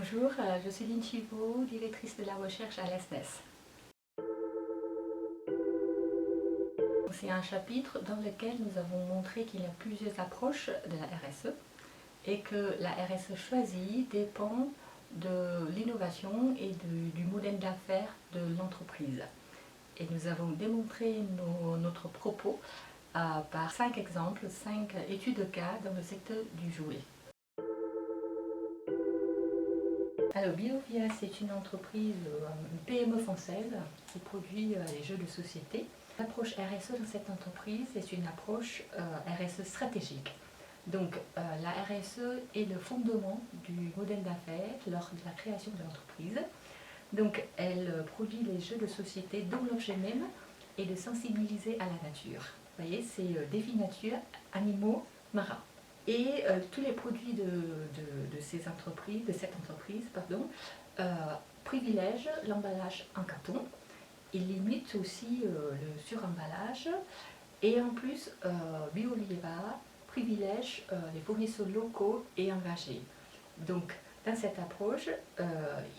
Bonjour, je suis Lynn Chivot, directrice de la recherche à l'ESNES. C'est un chapitre dans lequel nous avons montré qu'il y a plusieurs approches de la RSE et que la RSE choisie dépend de l'innovation et du modèle d'affaires de l'entreprise. Et nous avons démontré notre propos par 5 exemples, 5 études de cas dans le secteur du jouet. Alors Biovia, c'est une entreprise, une PME française qui produit les jeux de société. L'approche RSE dans cette entreprise est une approche RSE stratégique. Donc la RSE est le fondement du modèle d'affaires lors de la création de l'entreprise. Donc elle produit les jeux de société dont l'objet même est de sensibiliser à la nature. Vous voyez, c'est des vies nature, animaux, marins. Et tous les produits de cette entreprise privilègent l'emballage en carton. Ils limitent aussi le suremballage. Et en plus, Biovia privilège les fournisseurs locaux et engagés. Donc, dans cette approche,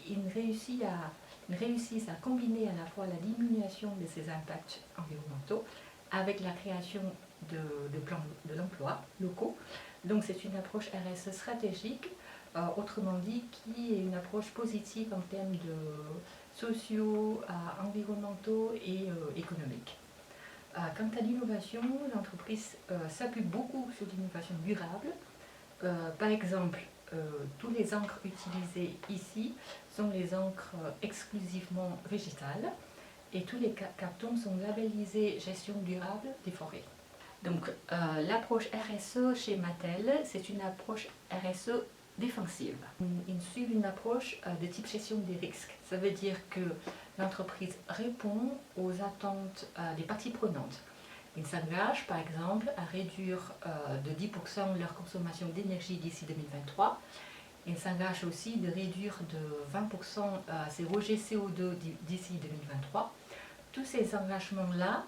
ils réussissent à combiner à la fois la diminution de ces impacts environnementaux avec la création de l'emploi locaux. Donc c'est une approche RSE stratégique, autrement dit, qui est une approche positive en termes de sociaux, environnementaux et économiques. Quant à l'innovation, l'entreprise s'appuie beaucoup sur l'innovation durable. Par exemple, tous les encres utilisées ici sont les encres exclusivement végétales et tous les cartons sont labellisés gestion durable des forêts. Donc l'approche RSE chez Mattel, c'est une approche RSE défensive. Ils suivent une approche de type gestion des risques. Ça veut dire que l'entreprise répond aux attentes des parties prenantes. Ils s'engagent par exemple à réduire de 10% leur consommation d'énergie d'ici 2023. Ils s'engagent aussi de réduire de 20% ses rejets CO2 d'ici 2023. Tous ces engagements-là,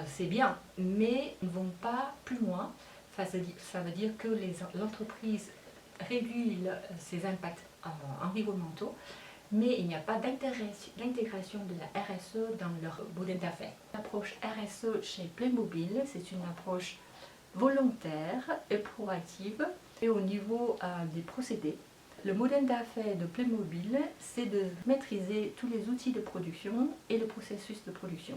c'est bien, mais ils ne vont pas plus loin. Ça veut dire que l'entreprise réduit ses impacts environnementaux, mais il n'y a pas d'intégration de la RSE dans leur modèle d'affaires. L'approche RSE chez Playmobil, c'est une approche volontaire et proactive. Et au niveau des procédés, le modèle d'affaires de Playmobil, c'est de maîtriser tous les outils de production et le processus de production.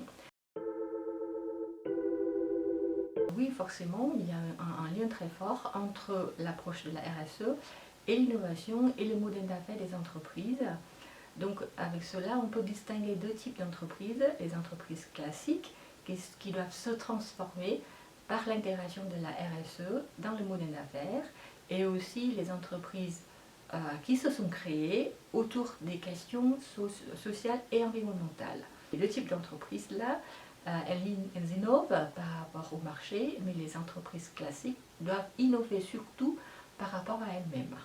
Oui, forcément, il y a un lien très fort entre l'approche de la RSE et l'innovation et le modèle d'affaires des entreprises. Donc avec cela, on peut distinguer deux types d'entreprises, les entreprises classiques qui doivent se transformer par l'intégration de la RSE dans le modèle d'affaires et aussi les entreprises qui se sont créées autour des questions sociales et environnementales. Les deux types d'entreprises-là, elles innovent par rapport au marché, mais les entreprises classiques doivent innover surtout par rapport à elles-mêmes.